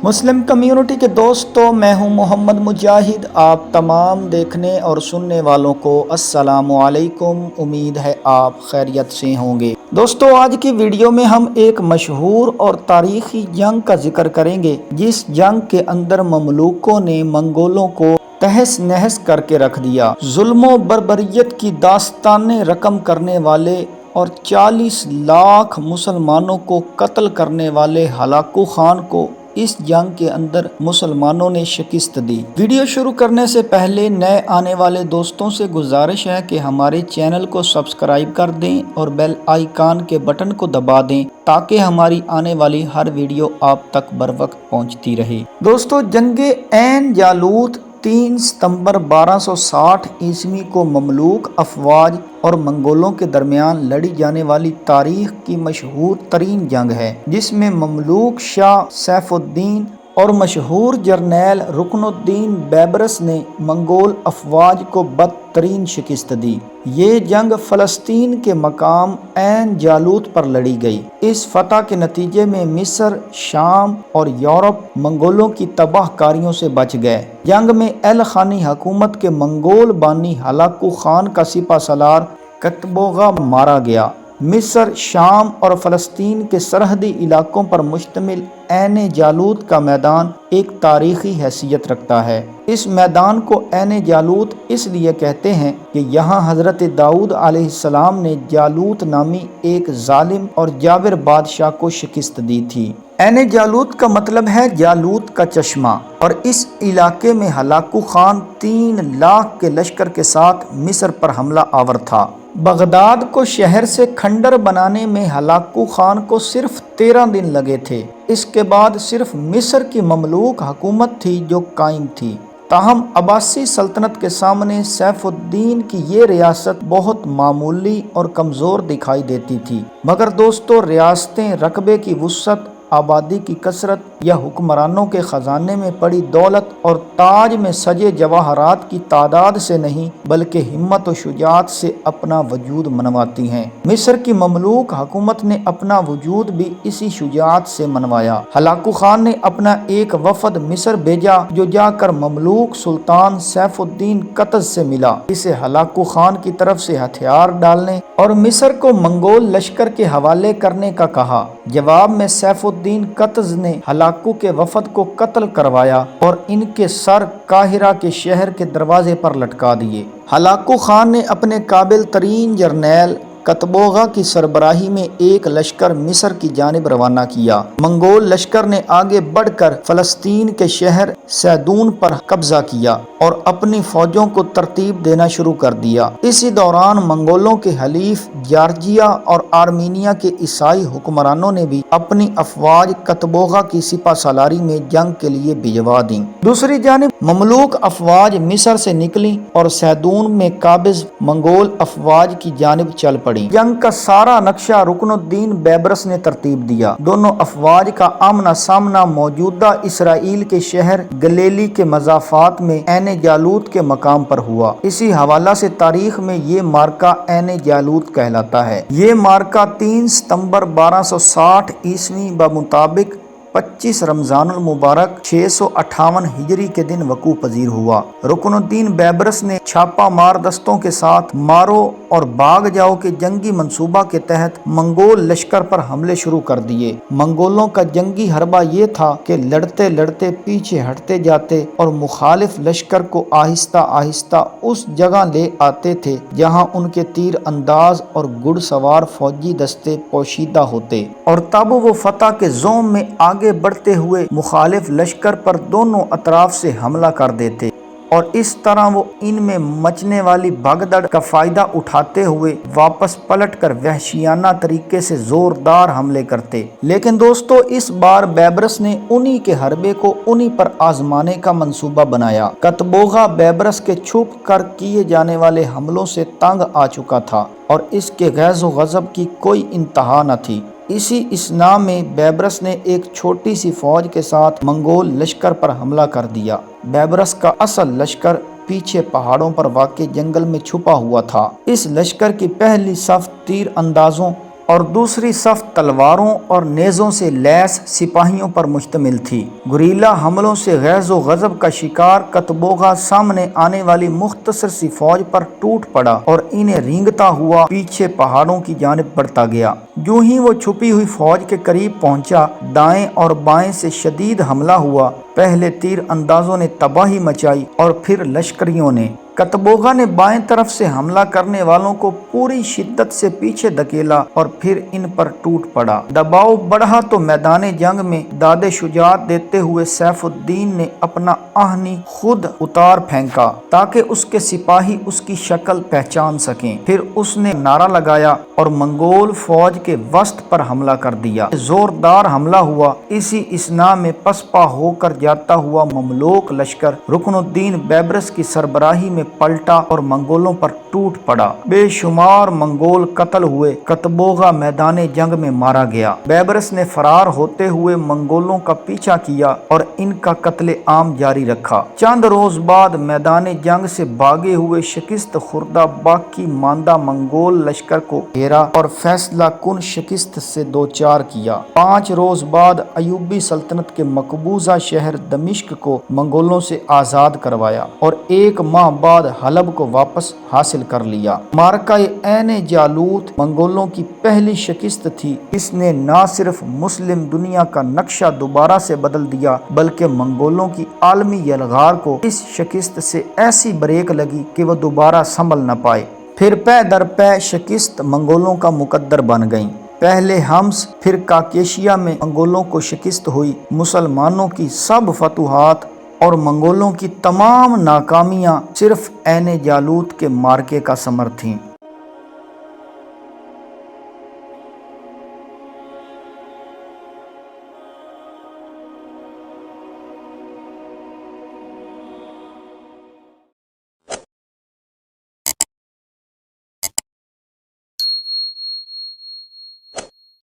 مسلم community کے دوستوں، میں ہوں محمد مجاہد۔ آپ تمام دیکھنے اور سننے والوں کو السلام علیکم۔ امید ہے آپ خیریت سے ہوں گے۔ دوستوں، آج کی ویڈیو میں ہم ایک مشہور اور تاریخی جنگ کا ذکر کریں گے، جس جنگ کے اندر مملوکوں نے منگولوں کو تہس نہس کر کے رکھ دیا۔ ظلم و بربریت کی داستانیں رقم کرنے والے اور 40 لاکھ مسلمانوں کو قتل کرنے والے ہلاکو خان کو اس جنگ کے اندر مسلمانوں نے شکست دی۔ ویڈیو شروع کرنے سے پہلے نئے آنے والے دوستوں سے گزارش ہے کہ ہمارے چینل کو سبسکرائب کر دیں اور بیل آئیکن کے بٹن کو دبا دیں تاکہ ہماری آنے والی ہر ویڈیو آپ تک بروقت پہنچتی رہے۔ دوستوں، جنگ عین جالوت 3 ستمبر 1260 عیسوی کو مملوک افواج اور منگولوں کے درمیان لڑی جانے والی تاریخ کی مشہور ترین جنگ ہے، جس میں مملوک شاہ سیف الدین اور مشہور جرنیل رکن الدین بیبرس نے منگول افواج کو بدترین شکست دی۔ یہ جنگ فلسطین کے مقام عین جالوت پر لڑی گئی۔ اس فتح کے نتیجے میں مصر، شام اور یورپ منگولوں کی تباہ کاریوں سے بچ گئے۔ جنگ میں ایل خانی حکومت کے منگول بانی ہلاکو خان کا سپہ سالار قطبوغا مارا گیا۔ مصر، شام اور فلسطین کے سرحدی علاقوں پر مشتمل عین جالوت کا میدان ایک تاریخی حیثیت رکھتا ہے۔ اس میدان کو عین جالوت اس لیے کہتے ہیں کہ یہاں حضرت داؤد علیہ السلام نے جالوت نامی ایک ظالم اور جابر بادشاہ کو شکست دی تھی۔ عین جالوت کا مطلب ہے جالوت کا چشمہ، اور اس علاقے میں ہلاکو خان 3 لاکھ کے لشکر کے ساتھ مصر پر حملہ آور تھا۔ بغداد کو شہر سے کھنڈر بنانے میں ہلاکو خان کو صرف 13 دن لگے تھے۔ اس کے بعد صرف مصر کی مملوک حکومت تھی جو قائم تھی۔ تاہم عباسی سلطنت کے سامنے سیف الدین کی یہ ریاست بہت معمولی اور کمزور دکھائی دیتی تھی۔ مگر دوستو، ریاستیں رقبے کی وسعت، آبادی کی کثرت یا حکمرانوں کے خزانے میں پڑی دولت اور تاج میں سجے جواہرات کی تعداد سے نہیں، بلکہ ہمت و شجاعت سے اپنا وجود منواتی ہیں۔ مصر کی مملوک حکومت نے اپنا وجود بھی اسی شجاعت سے منوایا۔ ہلاکو خان نے اپنا ایک وفد مصر بھیجا جو جا کر مملوک سلطان سیف الدین قطز سے ملا، اسے ہلاکو خان کی طرف سے ہتھیار ڈالنے اور مصر کو منگول لشکر کے حوالے کرنے کا کہا۔ جواب میں سیف الدین قطز نے ہلاکو کے وفد کو قتل کروایا اور ان کے سر قاہرہ کے شہر کے دروازے پر لٹکا دیے۔ ہلاکو خان نے اپنے قابل ترین جرنیل قطبوغا کی سربراہی میں ایک لشکر مصر کی جانب روانہ کیا۔ منگول لشکر نے آگے بڑھ کر فلسطین کے شہر سیدون پر قبضہ کیا اور اپنی فوجوں کو ترتیب دینا شروع کر دیا۔ اسی دوران منگولوں کے حلیف جارجیا اور آرمینیا کے عیسائی حکمرانوں نے بھی اپنی افواج قطبوغا کی سپہ سالاری میں جنگ کے لیے بھجوا دیں۔ دوسری جانب مملوک افواج مصر سے نکلیں اور سیدون میں قابض منگول افواج کی جانب چل پڑی۔ جنگ کا سارا نقشہ رکن الدین بیبرس نے ترتیب دیا۔ دونوں افواج کا آمنا سامنا موجودہ اسرائیل کے شہر گلیلی کے مضافات میں عین جالوت کے مقام پر ہوا۔ اسی حوالہ سے تاریخ میں یہ مارکہ عین جالوت کہلاتا ہے۔ یہ مارکہ 3 ستمبر 1260 عیسوی بمطابق 25 رمضان المبارک 658 ہجری کے دن وقوع پذیر ہوا۔ رکن الدین بیبرس نے چھاپا مار دستوں کے ساتھ مارو اور بھاگ جاؤ کے جنگی منصوبہ کے تحت منگول لشکر پر حملے شروع کر دیے۔ منگولوں کا جنگی حربہ یہ تھا کہ لڑتے لڑتے پیچھے ہٹتے جاتے اور مخالف لشکر کو آہستہ آہستہ اس جگہ لے آتے تھے جہاں ان کے تیر انداز اور گھڑ سوار فوجی دستے پوشیدہ ہوتے، اور تب وہ فتح کے زوم میں آگے بڑھتے ہوئے مخالف لشکر پر دونوں اطراف سے حملہ کر دیتے، اور اس طرح وہ ان میں مچنے والی بھگدڑ کا فائدہ اٹھاتے ہوئے واپس پلٹ کر وحشیانہ طریقے سے زوردار حملے کرتے۔ لیکن دوستو، اس بار بیبرس نے انہی کے حربے کو انہی پر آزمانے کا منصوبہ بنایا۔ قطبوغا بیبرس کے چھپ کر کیے جانے والے حملوں سے تنگ آ چکا تھا اور اس کے غیظ و غضب کی کوئی انتہا نہ تھی۔ اسی اثناء میں بیبرس نے ایک چھوٹی سی فوج کے ساتھ منگول لشکر پر حملہ کر دیا۔ بیبرس کا اصل لشکر پیچھے پہاڑوں پر واقع جنگل میں چھپا ہوا تھا۔ اس لشکر کی پہلی صف تیر اندازوں اور دوسری صف تلواروں اور نیزوں سے لیس سپاہیوں پر مشتمل تھی۔ گریلا حملوں سے غیظ و غضب کا شکار کتبوغا سامنے آنے والی مختصر سی فوج پر ٹوٹ پڑا اور انہیں رینگتا ہوا پیچھے پہاڑوں کی جانب بڑھتا گیا۔ جو ہی وہ چھپی ہوئی فوج کے قریب پہنچا، دائیں اور بائیں سے شدید حملہ ہوا۔ پہلے تیر اندازوں نے تباہی مچائی اور پھر لشکریوں نے۔ کتبوغا نے بائیں طرف سے حملہ کرنے والوں کو پوری شدت سے پیچھے دھکیلا اور پھر ان پر ٹوٹ پڑا۔ دباؤ بڑھا تو میدان جنگ میں داد شجاعت دیتے ہوئے سیف الدین نے اپنا آہنی خود اتار پھینکا تاکہ اس کے سپاہی اس کی شکل پہچان سکیں۔ پھر اس نے نعرہ لگایا اور منگول فوج کے وسط پر حملہ کر دیا۔ زوردار حملہ ہوا۔ اسی اثنا میں پسپا ہو کر جاتا ہوا مملوک لشکر رکن الدین بیبرس کی سربراہی میں پلٹا اور منگولوں پر ٹوٹ پڑا۔ بے شمار منگول قتل ہوئے۔ کتبوغا میدان جنگ میں مارا گیا۔ بیبرس نے فرار ہوتے ہوئے منگولوں کا پیچھا کیا اور ان کا قتل عام جاری رکھا۔ چند روز بعد میدان جنگ سے بھاگے ہوئے شکست خوردہ باقی ماندہ منگول لشکر کو گھیرا اور فیصلہ کن شکست سے دوچار کیا۔ 5 روز بعد ایوبی سلطنت کے مقبوضہ شہر دمشق کو منگولوں سے آزاد کروایا اور 1 ماہ بعد حلب کو واپس حاصل کر لیا۔ معرکہ عین جالوت منگولوں کی پہلی شکست تھی۔ اس نے نہ صرف مسلم دنیا کا نقشہ دوبارہ سے بدل دیا بلکہ منگولوں کی عالمی یلغار کو اس شکست سے ایسی بریک لگی کہ وہ دوبارہ سنبھل نہ پائے۔ پھر پے در پے شکست منگولوں کا مقدر بن گئیں۔ پہلے حمص پھر کاکیشیا میں منگولوں کو شکست ہوئی۔ مسلمانوں کی سب فتوحات اور منگولوں کی تمام ناکامیاں صرف عین جالوت کے معرکے کا ثمر تھیں۔